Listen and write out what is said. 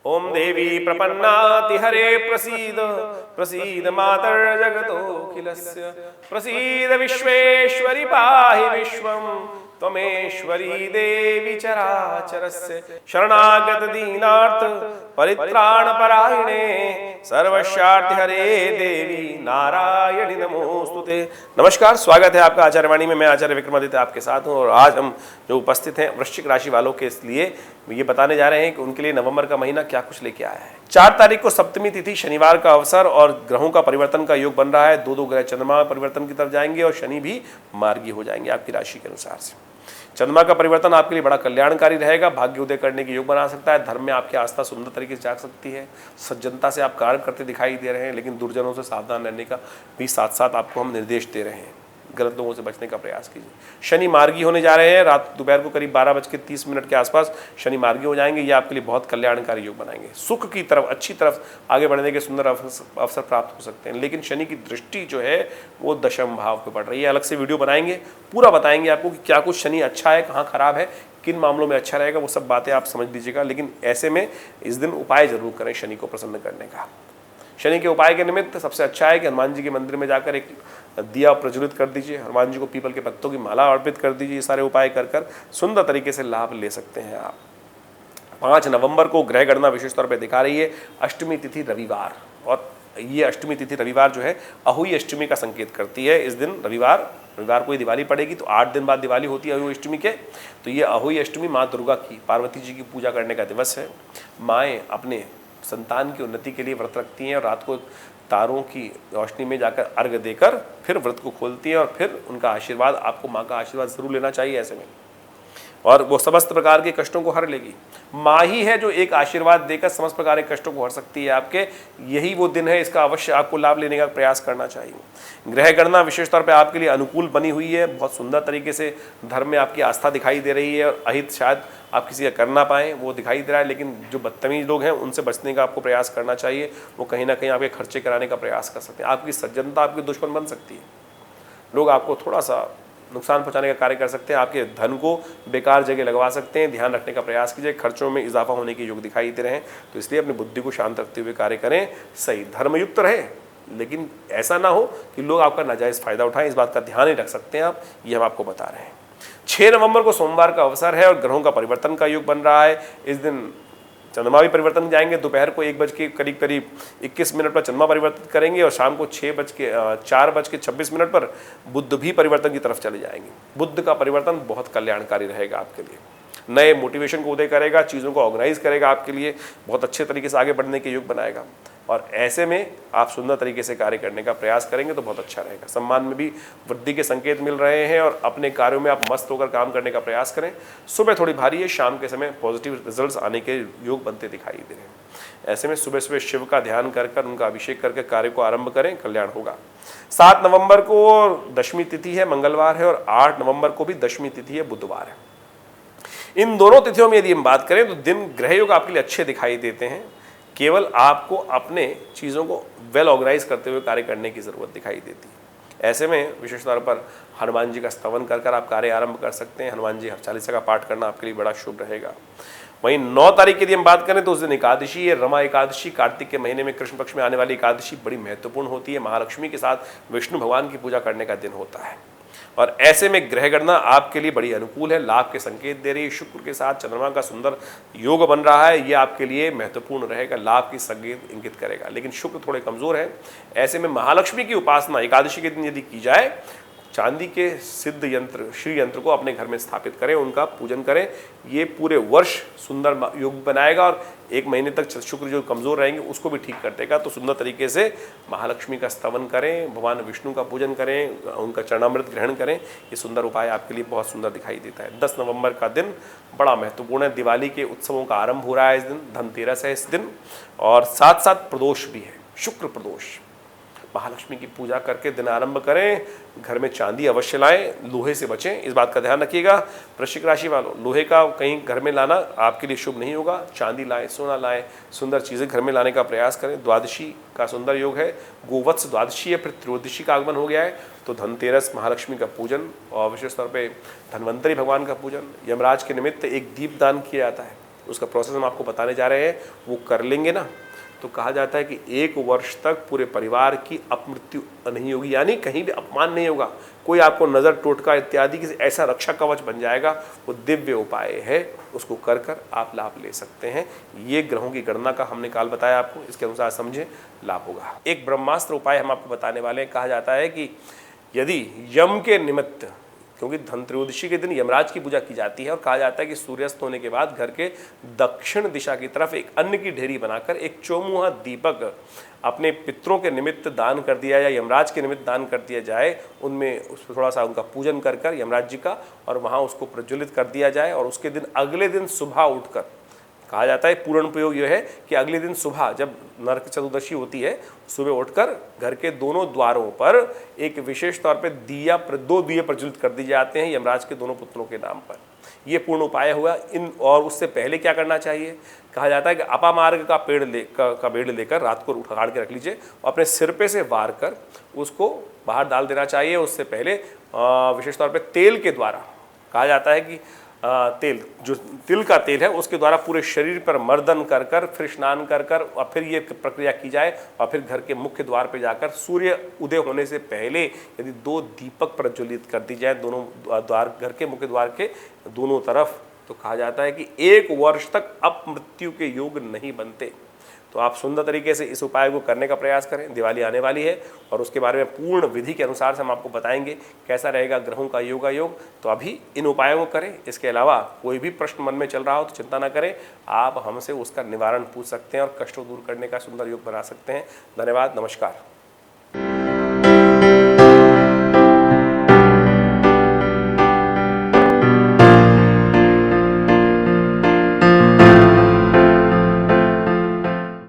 ओम देवी प्रपन्नाति हरे प्रसीद प्रसीद मातर जगतोऽखिलस्य प्रसीद विश्वेश्वरी पाहि विश्वं त्वमेश्वरी देवी चराचरस्य शरणागत दीनार्थ परित्राण परायणे सर्वस्यार्थ हरे देवी नारायणी नमोस्तुते। नमस्कार, स्वागत है आपका आचार्य वाणी में। मैं आचार्य विक्रमादित्य आपके साथ हूं और आज हम जो उपस्थित हैं वृश्चिक राशि वालों के लिए ये बताने जा रहे हैं कि उनके लिए नवंबर का महीना क्या कुछ लेके आया है। 4 तारीख को सप्तमी तिथि शनिवार का अवसर और ग्रहों का परिवर्तन का योग बन रहा है। दो ग्रह चंद्रमा परिवर्तन की तरफ जाएंगे और शनि भी मार्गी हो जाएंगे आपकी राशि के अनुसार से। चंद्रमा का परिवर्तन आपके लिए बड़ा कल्याणकारी रहेगा, भाग्य उदय करने के योग बना सकता है। धर्म में आपकी आस्था सुंदर तरीके से जाग सकती है। सज्जनता से आप कार्य करते दिखाई दे रहे हैं, लेकिन दुर्जनों से सावधान रहने का भी साथ साथ आपको हम निर्देश दे रहे हैं। गलत लोगों से बचने का प्रयास कीजिए। शनि मार्गी होने जा रहे हैं। रात दोपहर को करीब 12:30 के आसपास शनि मार्गी हो जाएंगे। ये आपके लिए बहुत कल्याणकारी योग बनाएंगे। सुख की तरफ, अच्छी तरफ आगे बढ़ने के सुंदर अवसर प्राप्त हो सकते हैं। लेकिन शनि की दृष्टि जो है वो दशम भाव पे पड़ रही है। अलग से वीडियो बनाएंगे, पूरा बताएंगे आपको कि क्या कुछ शनि अच्छा है, कहाँ खराब है, किन मामलों में अच्छा रहेगा, वो सब बातें आप समझ लीजिएगा। लेकिन ऐसे में इस दिन उपाय जरूर करें शनि को प्रसन्न करने का। शनि के उपाय के निमित्त सबसे अच्छा है कि हनुमान जी के मंदिर में जाकर एक दिया प्रज्वलित कर दीजिए। हनुमान जी को पीपल के पत्तों की माला अर्पित कर दीजिए। ये सारे उपाय कर कर सुंदर तरीके से लाभ ले सकते हैं आप। 5 नवंबर को ग्रह गणना विशेष तौर पर दिखा रही है अष्टमी तिथि रविवार, और ये अष्टमी तिथि रविवार जो है अहुई अष्टमी का संकेत करती है। इस दिन रविवार को ही दिवाली पड़ेगी, तो 8 दिन बाद दिवाली होती है अहुई अष्टमी के। तो ये अहुई अष्टमी माँ दुर्गा की, पार्वती जी की पूजा करने का दिवस है। माएँ अपने संतान की उन्नति के लिए व्रत रखती हैं और रात को तारों की रोशनी में जाकर अर्घ्य देकर फिर व्रत को खोलती हैं और फिर उनका आशीर्वाद, आपको माँ का आशीर्वाद जरूर लेना चाहिए ऐसे में, और वो समस्त प्रकार के कष्टों को हर लेगी। माँ ही है जो एक आशीर्वाद देकर समस्त प्रकार के कष्टों को हर सकती है आपके। यही वो दिन है, इसका अवश्य आपको लाभ लेने का प्रयास करना चाहिए। ग्रह गणना विशेष तौर पे आपके लिए अनुकूल बनी हुई है। बहुत सुंदर तरीके से धर्म में आपकी आस्था दिखाई दे रही है और अहित शायद आप किसी का कर ना पाएँ, वो दिखाई दे रहा है। लेकिन जो बदतमीज लोग हैं उनसे बचने का आपको प्रयास करना चाहिए। वो कहीं ना कहीं आपके खर्चे कराने का प्रयास कर सकते हैं। आपकी सज्जनता आपकी दुश्मन बन सकती है। लोग आपको थोड़ा सा नुकसान पहुंचाने का कार्य कर सकते हैं। आपके धन को बेकार जगह लगवा सकते हैं। ध्यान रखने का प्रयास कीजिए। खर्चों में इजाफा होने के योग दिखाई दे रहे हैं, तो इसलिए अपनी बुद्धि को शांत रखते हुए कार्य करें। सही धर्मयुक्त रहे, लेकिन ऐसा ना हो कि लोग आपका नाजायज़ फायदा उठाएं। इस बात का ध्यान ही रख सकते हैं आप, ये हम आपको बता रहे हैं। 6 नवंबर को सोमवार का अवसर है और ग्रहों का परिवर्तन का योग बन रहा है। इस दिन चंद्रमा भी परिवर्तन जाएंगे। दोपहर को 1 बज के करीब 21 मिनट पर चंद्रमा परिवर्तित करेंगे और शाम को 4:26 पर बुध भी परिवर्तन की तरफ चले जाएंगे। बुध का परिवर्तन बहुत कल्याणकारी रहेगा आपके लिए। नए मोटिवेशन को उदय करेगा, चीज़ों को ऑर्गेनाइज करेगा, आपके लिए बहुत अच्छे तरीके से आगे बढ़ने के योग बनाएगा। और ऐसे में आप सुंदर तरीके से कार्य करने का प्रयास करेंगे तो बहुत अच्छा रहेगा। सम्मान में भी वृद्धि के संकेत मिल रहे हैं और अपने कार्यों में आप मस्त होकर काम करने का प्रयास करें। सुबह थोड़ी भारी है, शाम के समय पॉजिटिव रिजल्ट्स आने के योग बनते दिखाई दे रहे हैं। ऐसे में सुबह सुबह शिव का ध्यान कर कर उनका अभिषेक करके कार्य को आरंभ करें, कल्याण होगा। 7 नवंबर को दशमी तिथि है, मंगलवार है, और 8 नवंबर को भी दशमी तिथि है, बुधवार है। इन दोनों तिथियों में यदि हम बात करें तो दिन ग्रह योग आपके लिए अच्छे दिखाई देते हैं। केवल आपको अपने चीज़ों को वेल ऑर्गेनाइज करते हुए कार्य करने की ज़रूरत दिखाई देती है। ऐसे में विशेष तौर पर हनुमान जी का स्तवन कर कर आप कार्य आरंभ कर सकते हैं। हनुमान जी चालीसा का पाठ करना आपके लिए बड़ा शुभ रहेगा। वहीं 9 तारीख की यदि हम बात करें तो उस दिन एकादशी है, रमा एकादशी। कार्तिक के महीने में कृष्ण पक्ष में आने वाली एकादशी बड़ी महत्वपूर्ण होती है। महालक्ष्मी के साथ विष्णु भगवान की पूजा करने का दिन होता है और ऐसे में ग्रह गणना आपके लिए बड़ी अनुकूल है, लाभ के संकेत दे रही है। शुक्र के साथ चंद्रमा का सुंदर योग बन रहा है, ये आपके लिए महत्वपूर्ण रहेगा, लाभ की संकेत इंगित करेगा। लेकिन शुक्र थोड़े कमजोर है। ऐसे में महालक्ष्मी की उपासना एकादशी के दिन यदि की जाए, चांदी के सिद्ध यंत्र, श्री यंत्र को अपने घर में स्थापित करें, उनका पूजन करें। ये पूरे वर्ष सुंदर योग बनाएगा और 1 महीने तक शुक्र जो कमज़ोर रहेंगे उसको भी ठीक कर देगा। तो सुंदर तरीके से महालक्ष्मी का स्तवन करें, भगवान विष्णु का पूजन करें, उनका चरणामृत ग्रहण करें। ये सुंदर उपाय आपके लिए बहुत सुंदर दिखाई देता है। 10 नवंबर का दिन बड़ा महत्वपूर्ण है। दिवाली के उत्सवों का आरंभ हो रहा है इस दिन, धनतेरस है इस दिन, और साथ साथ प्रदोष भी है, शुक्र प्रदोष। महालक्ष्मी की पूजा करके दिन आरंभ करें। घर में चांदी अवश्य लाएं, लोहे से बचें, इस बात का ध्यान रखिएगा। वृश्चिक राशि वालों, लोहे का कहीं घर में लाना आपके लिए शुभ नहीं होगा। चांदी लाएं, सोना लाएं, सुंदर चीज़ें घर में लाने का प्रयास करें। द्वादशी का सुंदर योग है, गोवत्स द्वादशी है, फिर त्रयोदशी का आगमन हो गया है। तो धनतेरस, महालक्ष्मी का पूजन और विशेष तौर पर धन्वंतरी भगवान का पूजन, यमराज के निमित्त एक दीप दान किया जाता है। उसका प्रोसेस हम आपको बताने जा रहे हैं, वो कर लेंगे ना तो कहा जाता है कि 1 वर्ष तक पूरे परिवार की अपमृत्यु नहीं होगी, यानी कहीं भी अपमान नहीं होगा, कोई आपको नज़र टोटका इत्यादि किसी ऐसा रक्षा कवच बन जाएगा। वो दिव्य उपाय है, उसको कर कर आप लाभ ले सकते हैं। ये ग्रहों की गणना का हमने काल बताया आपको, इसके अनुसार समझे लाभ होगा। एक ब्रह्मास्त्र उपाय हम आपको बताने वाले हैं। कहा जाता है कि यदि यम के निमित्त, क्योंकि धनत्रयोदशी के दिन यमराज की पूजा की जाती है और कहा जाता है कि सूर्यास्त होने के बाद घर के दक्षिण दिशा की तरफ एक अन्न की ढेरी बनाकर एक चौमुहा दीपक अपने पितरों के निमित्त दान कर दिया या यमराज के निमित्त दान कर दिया जाए, उनमें उस थोड़ा सा उनका पूजन कर कर यमराज जी का, और वहाँ उसको प्रज्वलित कर दिया जाए। और उसके दिन अगले दिन सुबह उठकर, कहा जाता है पूर्ण प्रयोग यह है कि अगले दिन सुबह जब नरक चतुर्दशी होती है, सुबह उठकर घर के दोनों द्वारों पर एक विशेष तौर पे 2 दिए प्रज्वलित कर दिए जाते हैं यमराज के दोनों पुत्रों के नाम पर। ये पूर्ण उपाय हुआ। और उससे पहले क्या करना चाहिए, कहा जाता है कि अपामार्ग का पेड़ लेकर रात को उखाड़ के रख लीजिए और अपने सिर पे से वार कर उसको बाहर डाल देना चाहिए। उससे पहले विशेष तौर पे तेल के द्वारा, कहा जाता है कि तेल, जो तिल का तेल है उसके द्वारा पूरे शरीर पर मर्दन कर कर फिर स्नान कर कर और फिर ये प्रक्रिया की जाए। और फिर घर के मुख्य द्वार पर जाकर सूर्य उदय होने से पहले यदि 2 दीपक प्रज्वलित कर दी जाए दोनों द्वार, घर के मुख्य द्वार के दोनों तरफ, तो कहा जाता है कि 1 वर्ष तक अपमृत्यु के योग नहीं बनते। तो आप सुंदर तरीके से इस उपाय को करने का प्रयास करें। दिवाली आने वाली है और उसके बारे में पूर्ण विधि के अनुसार से हम आपको बताएंगे कैसा रहेगा ग्रहों का योग। तो अभी इन उपायों को करें। इसके अलावा कोई भी प्रश्न मन में चल रहा हो तो चिंता ना करें, आप हमसे उसका निवारण पूछ सकते हैं और कष्टों दूर करने का सुंदर योग बना सकते हैं। धन्यवाद, नमस्कार।